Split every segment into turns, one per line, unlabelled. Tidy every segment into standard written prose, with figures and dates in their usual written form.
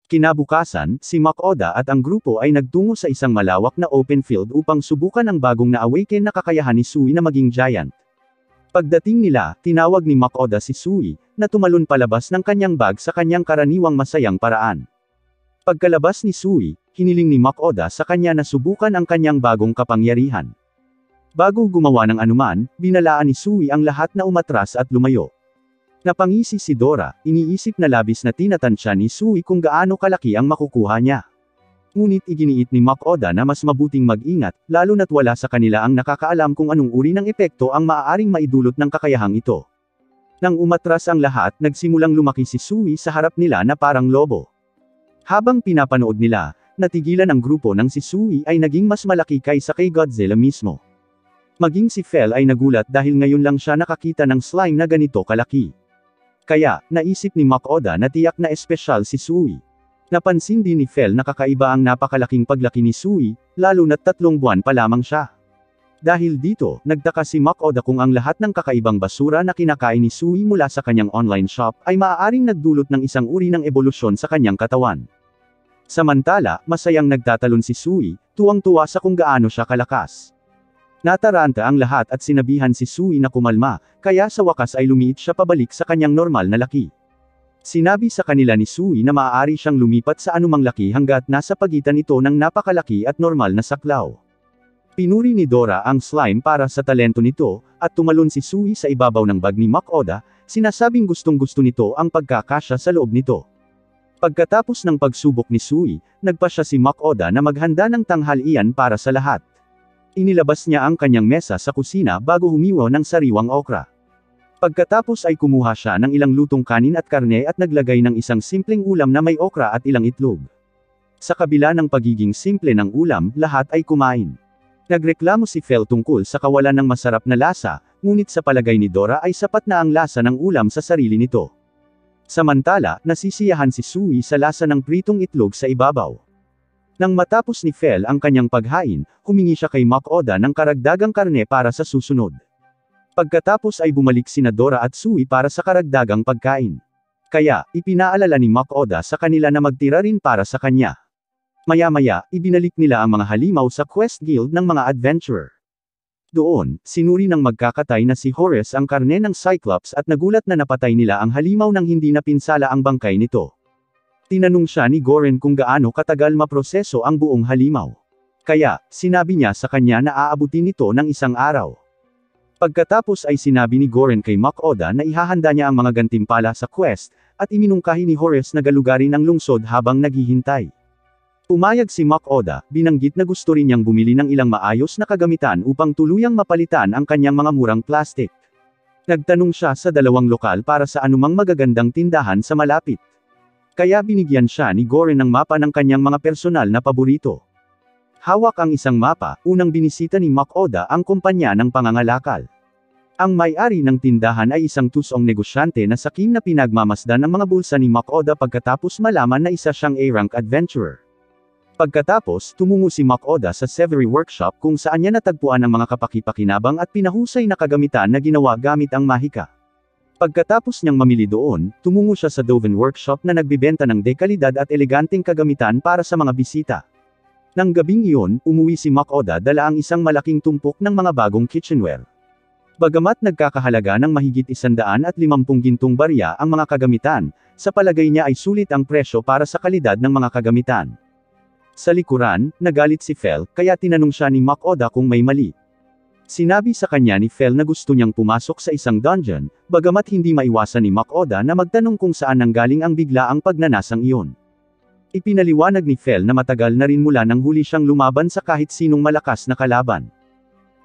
Kinabukasan, si Makoda at ang grupo ay nagtungo sa isang malawak na open field upang subukan ang bagong na-awaken na kakayahan ni Sui na maging giant. Pagdating nila, tinawag ni Makoda si Sui, na tumalon palabas ng kanyang bag sa kanyang karaniwang masayang paraan. Pagkalabas ni Sui, hiniling ni Makoda sa kanya na subukan ang kanyang bagong kapangyarihan. Bago gumawa ng anuman, binalaan ni Sui ang lahat na umatras at lumayo. Napangisi si Dora, iniisip na labis na tinatansya ni Sui kung gaano kalaki ang makukuha niya. Ngunit iginiit ni Makoda na mas mabuting mag-ingat, lalo na't wala sa kanila ang nakakaalam kung anong uri ng epekto ang maaaring maidulot ng kakayahang ito. Nang umatras ang lahat, nagsimulang lumaki si Sui sa harap nila na parang lobo. Habang pinapanood nila, natigilan ang grupo ng si Sui ay naging mas malaki kaysa kay Godzilla mismo. Maging si Fel ay nagulat dahil ngayon lang siya nakakita ng slime na ganito kalaki. Kaya, naisip ni Makoda na tiyak na espesyal si Sui. Napansin din ni Fel na kakaiba ang napakalaking paglaki ni Sui, lalo na't 3 buwan pa lamang siya. Dahil dito, nagtaka si Makoda kung ang lahat ng kakaibang basura na kinakain ni Sui mula sa kanyang online shop ay maaaring nagdulot ng isang uri ng ebolusyon sa kanyang katawan. Samantala, masayang nagtatalon si Sui, tuwang-tuwa sa kung gaano siya kalakas. Nataranta ang lahat at sinabihan si Sui na kumalma, kaya sa wakas ay lumiit siya pabalik sa kanyang normal na laki. Sinabi sa kanila ni Sui na maaari siyang lumipat sa anumang laki hanggat nasa pagitan ito ng napakalaki at normal na saklaw. Pinuri ni Dora ang slime para sa talento nito, at tumalon si Sui sa ibabaw ng bag ni Makoda, sinasabing gustong-gusto nito ang pagkakasya sa loob nito. Pagkatapos ng pagsubok ni Sui, nagpasya si Makoda na maghanda ng tanghalian para sa lahat. Inilabas niya ang kanyang mesa sa kusina bago humiwa ng sariwang okra. Pagkatapos ay kumuha siya ng ilang lutong kanin at karne at naglagay ng isang simpleng ulam na may okra at ilang itlog. Sa kabila ng pagiging simple ng ulam, lahat ay kumain. Nagreklamo si Fel tungkol sa kawalan ng masarap na lasa, ngunit sa palagay ni Dora ay sapat na ang lasa ng ulam sa sarili nito. Samantala, nasisiyahan si Sui sa lasa ng pritong itlog sa ibabaw. Nang matapos ni Fel ang kanyang paghain, humingi siya kay Makoda ng karagdagang karne para sa susunod. Pagkatapos ay bumalik sina Dora at Sui para sa karagdagang pagkain. Kaya, ipinaalala ni Makoda sa kanila na magtira rin para sa kanya. Maya-maya, ibinalik nila ang mga halimaw sa Quest Guild ng mga adventurer. Doon, sinuri ng magkakatay na si Horus ang karne ng Cyclops at nagulat na napatay nila ang halimaw nang hindi napinsala ang bangkay nito. Tinanong siya ni Goren kung gaano katagal maproseso ang buong halimaw. Kaya, sinabi niya sa kanya na aabutin nito ng 1 araw. Pagkatapos ay sinabi ni Goren kay Makoda na ihahanda niya ang mga gantimpala sa quest, at iminungkahi ni Horus na galugarin ang lungsod habang naghihintay. Pumayag si Makoda, binanggit na gusto rin niyang bumili ng ilang maayos na kagamitan upang tuluyang mapalitan ang kanyang mga murang plastik. Nagtanong siya sa 2 lokal para sa anumang magagandang tindahan sa malapit. Kaya binigyan siya ni Goren ng mapa ng kanyang mga personal na paborito. Hawak ang isang mapa, unang binisita ni Makoda ang kumpanya ng pangangalakal. Ang may-ari ng tindahan ay isang tusong negosyante na sakim na pinagmamasdan ng mga bulsa ni Makoda pagkatapos malaman na isa siyang A-rank adventurer. Pagkatapos, tumungo si Makoda sa Severy Workshop kung saan niya natagpuan ang mga kapaki-pakinabang at pinahusay na kagamitan na ginawa gamit ang mahika. Pagkatapos niyang mamili doon, tumungo siya sa Doven Workshop na nagbibenta ng dekalidad at eleganteng kagamitan para sa mga bisita. Nang gabing iyon, umuwi si Makoda dala ang isang malaking tumpok ng mga bagong kitchenware. Bagamat nagkakahalaga ng mahigit 150 gintong barya ang mga kagamitan, sa palagay niya ay sulit ang presyo para sa kalidad ng mga kagamitan. Sa likuran, nagalit si Fel, kaya tinanong siya ni Makoda kung may mali. Sinabi sa kanya ni Fel na gusto niyang pumasok sa isang dungeon, bagamat hindi maiwasan ni Makoda na magtanong kung saan nanggaling ang biglaang pagnanasang iyon. Ipinaliwanag ni Fel na matagal na rin mula nang huli siyang lumaban sa kahit sinong malakas na kalaban.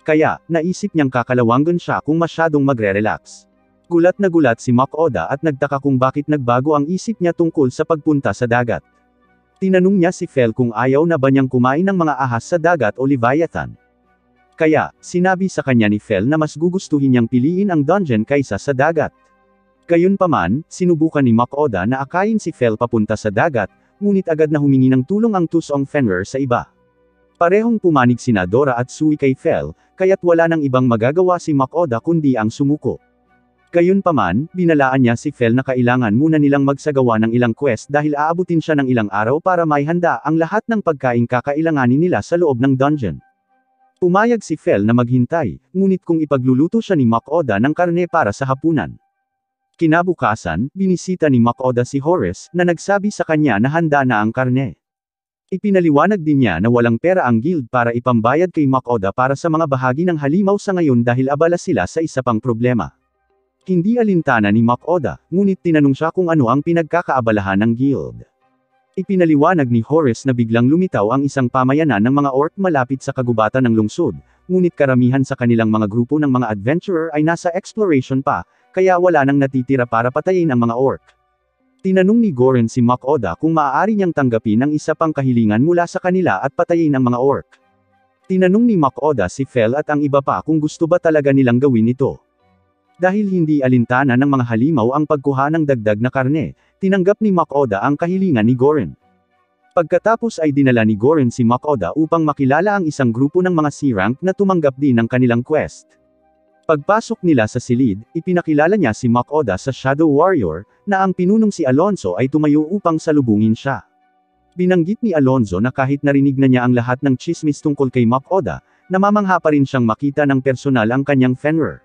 Kaya, naisip niyang kakalawanggan siya kung masyadong magre-relax. Gulat na gulat si Makoda at nagtaka kung bakit nagbago ang isip niya tungkol sa pagpunta sa dagat. Tinanong niya si Fel kung ayaw na ba niyang kumain ng mga ahas sa dagat o Leviathan. Kaya, sinabi sa kanya ni Fel na mas gugustuhin niyang piliin ang dungeon kaysa sa dagat. Gayunpaman, sinubukan ni Makoda na akayin si Fel papunta sa dagat, ngunit agad na humingi ng tulong ang Tusong Fenrir sa iba. Parehong pumanig sina Dora at Sui kay Fel, kaya't wala nang ibang magagawa si Makoda kundi ang sumuko. Gayunpaman, binalaan niya si Phil na kailangan muna nilang magsagawa ng ilang quest dahil aabutin siya ng ilang araw para maihanda ang lahat ng pagkaing kakailanganin nila sa loob ng dungeon. Pumayag si Phil na maghintay, ngunit kung ipagluluto siya ni Makoda ng karne para sa hapunan. Kinabukasan, binisita ni Makoda si Horace na nagsabi sa kanya na handa na ang karne. Ipinaliwanag din niya na walang pera ang guild para ipambayad kay Makoda para sa mga bahagi ng halimaw sa ngayon dahil abala sila sa isa pang problema. Hindi alintana ni Makoda, ngunit tinanong siya kung ano ang pinagkakaabalahan ng guild. Ipinaliwanag ni Horace na biglang lumitaw ang isang pamayanan ng mga orc malapit sa kagubatan ng lungsod, ngunit karamihan sa kanilang mga grupo ng mga adventurer ay nasa exploration pa, kaya wala nang natitira para patayin ang mga orc. Tinanong ni Goren si Makoda kung maaari niyang tanggapin ang isa pang kahilingan mula sa kanila at patayin ang mga orc. Tinanong ni Makoda si Phil at ang iba pa kung gusto ba talaga nilang gawin ito. Dahil hindi alintana ng mga halimaw ang pagkuha ng dagdag na karne, tinanggap ni Makoda ang kahilingan ni Goren. Pagkatapos ay dinala ni Goren si Makoda upang makilala ang isang grupo ng mga C-rank na tumanggap din ng kanilang quest. Pagpasok nila sa silid, ipinakilala niya si Makoda sa Shadow Warrior, na ang pinunong si Alonzo ay tumayo upang salubungin siya. Binanggit ni Alonzo na kahit narinig na niya ang lahat ng chismis tungkol kay Makoda, namamangha pa rin siyang makita ng personal ang kanyang Fenrir.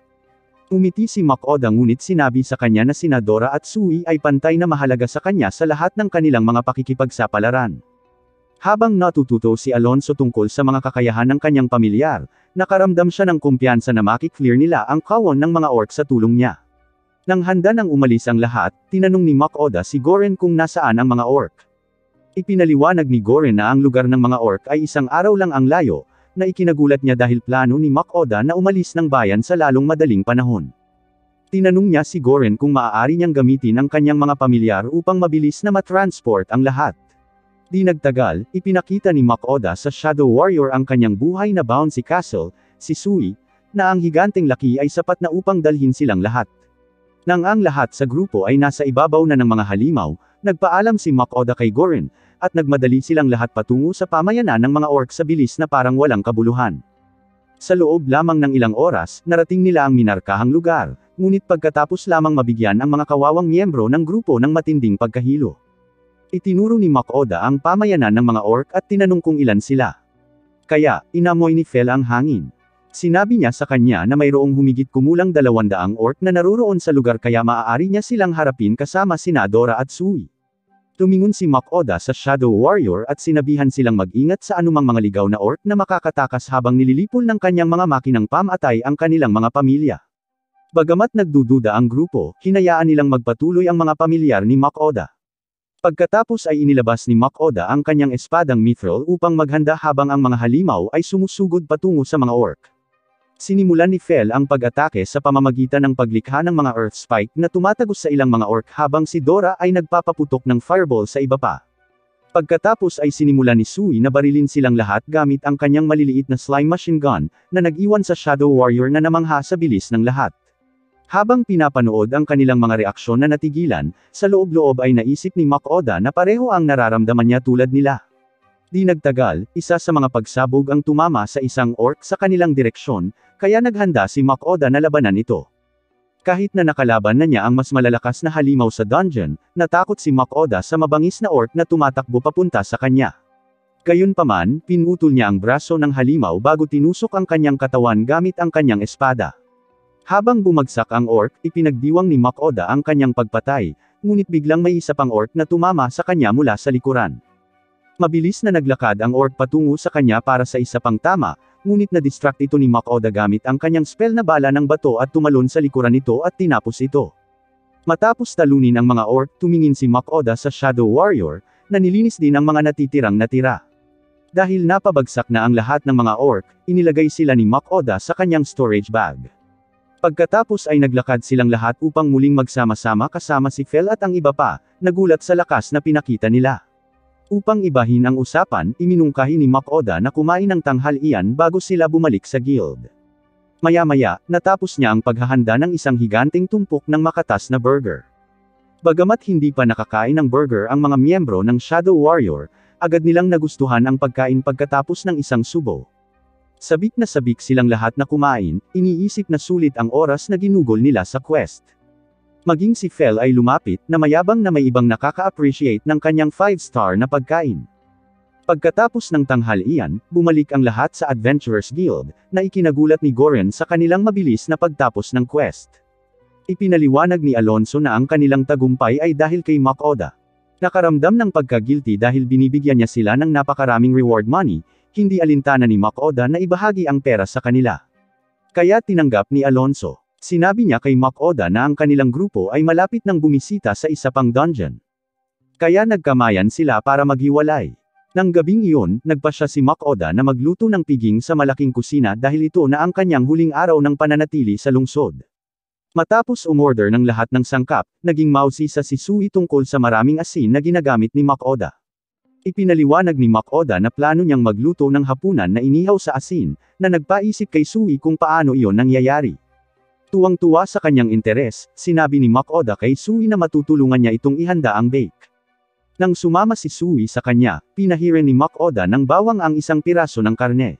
Umiti si Makoda ngunit sinabi sa kanya na sina Dora at Sui ay pantay na mahalaga sa kanya sa lahat ng kanilang mga pakikipagsapalaran. Habang natututo si Alonzo tungkol sa mga kakayahan ng kanyang pamilyar, nakaramdam siya ng kumpiyansa na makiklear nila ang kawon ng mga orc sa tulong niya. Nang handa nang umalis ang lahat, tinanong ni Makoda si Goren kung nasaan ang mga orc. Ipinaliwanag ni Goren na ang lugar ng mga orc ay isang araw lang ang layo, na ikinagulat niya dahil plano ni Makoda na umalis ng bayan sa lalong madaling panahon. Tinanong niya si Goren kung maaari niyang gamitin ang kanyang mga pamilyar upang mabilis na matransport ang lahat. Di nagtagal, ipinakita ni Makoda sa Shadow Warrior ang kanyang buhay na bouncy castle, si Sui, na ang higanteng laki ay sapat na upang dalhin silang lahat. Nang ang lahat sa grupo ay nasa ibabaw na ng mga halimaw, nagpaalam si Makoda kay Goren, at nagmadali silang lahat patungo sa pamayanan ng mga orc sa bilis na parang walang kabuluhan. Sa loob lamang ng ilang oras, narating nila ang minarkahang lugar, ngunit pagkatapos lamang mabigyan ang mga kawawang miyembro ng grupo ng matinding pagkahilo. Itinuro ni Makoda ang pamayanan ng mga orc at tinanong kung ilan sila. Kaya, inamoy ni Phil ang hangin. Sinabi niya sa kanya na mayroong humigit kumulang 200 orc na naroroon sa lugar kaya maaari niya silang harapin kasama sina Dora at Sui. Tumingon si Makoda sa Shadow Warrior at sinabihan silang mag-ingat sa anumang mga ligaw na orc na makakatakas habang nililipol ng kanyang mga makinang pamatay ang kanilang mga pamilya. Bagamat nagdududa ang grupo, hinayaan nilang magpatuloy ang mga pamilyar ni Makoda. Pagkatapos ay inilabas ni Makoda ang kanyang espadang mithril upang maghanda habang ang mga halimaw ay sumusugod patungo sa mga orc. Sinimulan ni Phil ang pag-atake sa pamamagitan ng paglikha ng mga earth spike na tumatagos sa ilang mga orc habang si Dora ay nagpapaputok ng fireball sa iba pa. Pagkatapos ay sinimulan ni Sui na barilin silang lahat gamit ang kanyang maliliit na slime machine gun, na nag-iwan sa Shadow Warrior na namangha sa bilis ng lahat. Habang pinapanood ang kanilang mga reaksyon na natigilan, sa loob-loob ay naisip ni Makoda na pareho ang nararamdaman niya tulad nila. Di nagtagal, isa sa mga pagsabog ang tumama sa isang orc sa kanilang direksyon, kaya naghanda si Makoda na labanan ito. Kahit na nakalaban na niya ang mas malalakas na halimaw sa dungeon, natakot si Makoda sa mabangis na orc na tumatakbo papunta sa kanya. Gayunpaman, pinutol niya ang braso ng halimaw bago tinusok ang kanyang katawan gamit ang kanyang espada. Habang bumagsak ang orc, ipinagdiwang ni Makoda ang kanyang pagpatay, ngunit biglang may isa pang orc na tumama sa kanya mula sa likuran. Mabilis na naglakad ang orc patungo sa kanya para sa isa pang tama, ngunit na-distract ito ni Makoda gamit ang kanyang spell na bala ng bato at tumalon sa likuran nito at tinapos ito. Matapos talunin ang mga orc, tumingin si Makoda sa Shadow Warrior, na nilinis din ang mga natitirang natira. Dahil napabagsak na ang lahat ng mga orc, inilagay sila ni Makoda sa kanyang storage bag. Pagkatapos ay naglakad silang lahat upang muling magsama-sama kasama si Phil at ang iba pa, nagulat sa lakas na pinakita nila. Upang ibahin ang usapan, iminungkahi ni Makoda na kumain ng tanghalian bago sila bumalik sa guild. Maya-maya, natapos niya ang paghahanda ng isang higanteng tumpok ng makatas na burger. Bagamat hindi pa nakakain ng burger ang mga miyembro ng Shadow Warrior, agad nilang nagustuhan ang pagkain pagkatapos ng isang subo. Sabik na sabik silang lahat na kumain, iniisip na sulit ang oras na ginugol nila sa quest. Maging si Fel ay lumapit na mayabang na may ibang nakaka-appreciate ng kanyang 5-star na pagkain. Pagkatapos ng tanghalian, bumalik ang lahat sa Adventurers Guild, na ikinagulat ni Goren sa kanilang mabilis na pagtapos ng quest. Ipinaliwanag ni Alonso na ang kanilang tagumpay ay dahil kay Mach Oda. Nakaramdam ng pagka-guilty dahil binibigyan niya sila ng napakaraming reward money, hindi alintana ni Mach Oda na ibahagi ang pera sa kanila. Kaya tinanggap ni Alonso. Sinabi niya kay Mach Oda na ang kanilang grupo ay malapit nang bumisita sa isa pang dungeon. Kaya nagkamayan sila para maghiwalay. Nang gabing iyon, nagpasya si Mach Oda na magluto ng piging sa malaking kusina dahil ito na ang kanyang huling araw ng pananatili sa lungsod. Matapos umorder ng lahat ng sangkap, naging mausisa si Sui tungkol sa maraming asin na ginagamit ni Mach Oda. Ipinaliwanag ni Mach Oda na plano niyang magluto ng hapunan na inihaw sa asin, na nagpaisip kay Sui kung paano iyon nangyayari. Tuwang-tuwa sa kanyang interes, sinabi ni Mach Oda kay Sui na matutulungan niya itong ihanda ang bake. Nang sumama si Sui sa kanya, pinahiran ni Mach Oda ng bawang ang isang piraso ng karne.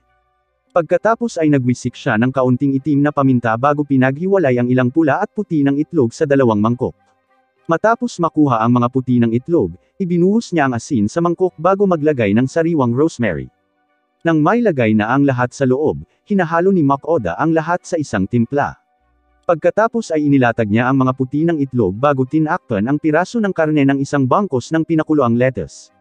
Pagkatapos ay nagwisik siya ng kaunting itim na paminta bago pinaghiwalay ang ilang pula at puti ng itlog sa dalawang mangkok. Matapos makuha ang mga puti ng itlog, ibinuhos niya ang asin sa mangkok bago maglagay ng sariwang rosemary. Nang may lagay na ang lahat sa loob, hinahalo ni Mach Oda ang lahat sa isang timpla. Pagkatapos ay inilatag niya ang mga puti ng itlog bago tinakpan ang piraso ng karne ng isang bangkos ng pinakuloang lettuce.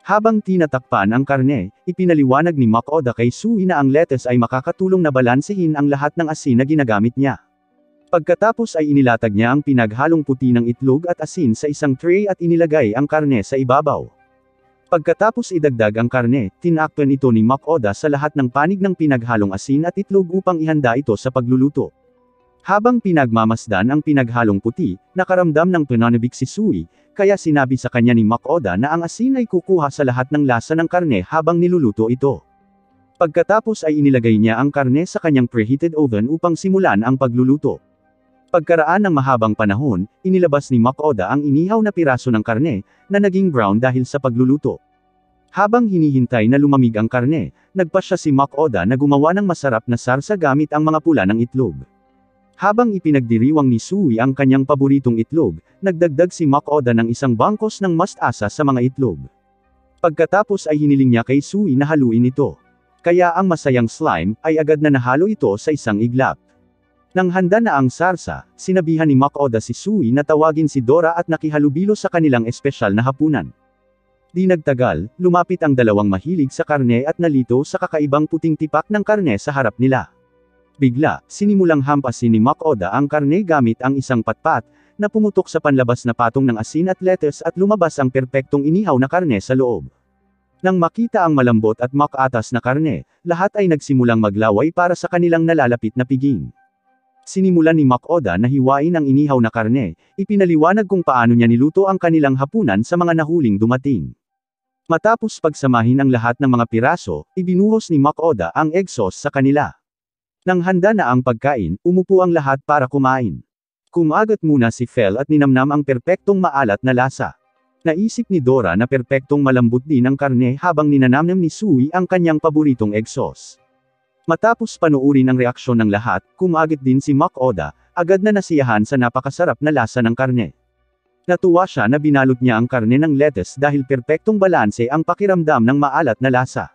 Habang tinatakpan ang karne, ipinaliwanag ni Mach Oda kay Sui na ang lettuce ay makakatulong na balansehin ang lahat ng asin na ginagamit niya. Pagkatapos ay inilatag niya ang pinaghalong puti ng itlog at asin sa isang tray at inilagay ang karne sa ibabaw. Pagkatapos idagdag ang karne, tinakpan ito ni Mach Oda sa lahat ng panig ng pinaghalong asin at itlog upang ihanda ito sa pagluluto. Habang pinagmamasdan ang pinaghalong puti, nakaramdam ng pananabik si Sui, kaya sinabi sa kanya ni Mach Oda na ang asin ay kukuha sa lahat ng lasa ng karne habang niluluto ito. Pagkatapos ay inilagay niya ang karne sa kanyang preheated oven upang simulan ang pagluluto. Pagkaraan ng mahabang panahon, inilabas ni Mach Oda ang inihaw na piraso ng karne, na naging brown dahil sa pagluluto. Habang hinihintay na lumamig ang karne, nagpasya si Mach Oda na gumawa ng masarap na sarsa gamit ang mga pula ng itlog. Habang ipinagdiriwang ni Sui ang kanyang paboritong itlog, nagdagdag si Mach Oda ng isang bangkos ng mustasa sa mga itlog. Pagkatapos ay hiniling niya kay Sui na haluin ito. Kaya ang masayang slime, ay agad na nahalo ito sa isang iglap. Nang handa na ang sarsa, sinabihan ni Mach Oda si Sui na tawagin si Dora at nakihalubilo sa kanilang espesyal na hapunan. Di nagtagal, lumapit ang dalawang mahilig sa karne at nalito sa kakaibang puting tipak ng karne sa harap nila. Bigla, sinimulang hampasin ni Mach Oda ang karne gamit ang isang patpat, na pumutok sa panlabas na patong ng asin at lettuce at lumabas ang perpektong inihaw na karne sa loob. Nang makita ang malambot at makaatas na karne, lahat ay nagsimulang maglaway para sa kanilang nalalapit na piging. Sinimulan ni Mach Oda na hiwain ang inihaw na karne, ipinaliwanag kung paano niya niluto ang kanilang hapunan sa mga nahuling dumating. Matapos pagsamahin ang lahat ng mga piraso, ibinuhos ni Mach Oda ang egg sauce sa kanila. Nang handa na ang pagkain, umupo ang lahat para kumain. Kumagat muna si Fel at ninamnam ang perpektong maalat na lasa. Naisip ni Dora na perpektong malambot din ang karne habang ninanamnam ni Sui ang kanyang paboritong egg sauce. Matapos panuurin ang reaksyon ng lahat, kumagat din si Mach Oda, agad na nasiyahan sa napakasarap na lasa ng karne. Natuwa siya na binalot niya ang karne ng lettuce dahil perpektong balanse ang pakiramdam ng maalat na lasa.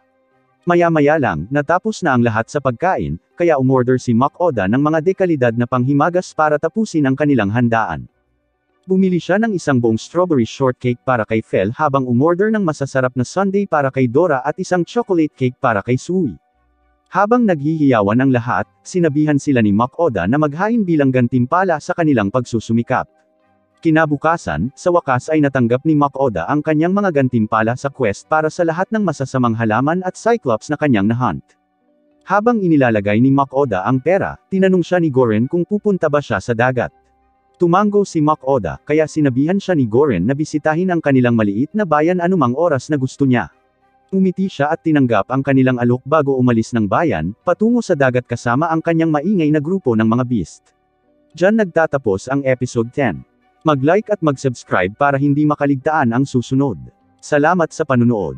Maya-maya lang, natapos na ang lahat sa pagkain, kaya umorder si Mach Oda ng mga dekalidad na panghimagas para tapusin ang kanilang handaan. Bumili siya ng isang buong strawberry shortcake para kay Fel habang umorder ng masasarap na sundae para kay Dora at isang chocolate cake para kay Sui. Habang naghihiyawan ang lahat, sinabihan sila ni Mach Oda na maghain bilang gantimpala sa kanilang pagsusumikap. Kinabukasan, sa wakas ay natanggap ni Mach Oda ang kanyang mga gantimpala sa quest para sa lahat ng masasamang halaman at cyclops na kanyang nahunt. Habang inilalagay ni Mach Oda ang pera, tinanong siya ni Goren kung pupunta ba siya sa dagat. Tumango si Mach Oda, kaya sinabihan siya ni Goren na bisitahin ang kanilang maliit na bayan anumang oras na gusto niya. Umiti siya at tinanggap ang kanilang alok bago umalis ng bayan, patungo sa dagat kasama ang kanyang maingay na grupo ng mga beast. Diyan nagtatapos ang episode 10. Mag-like at mag-subscribe para hindi makaligtaan ang susunod. Salamat sa panunood.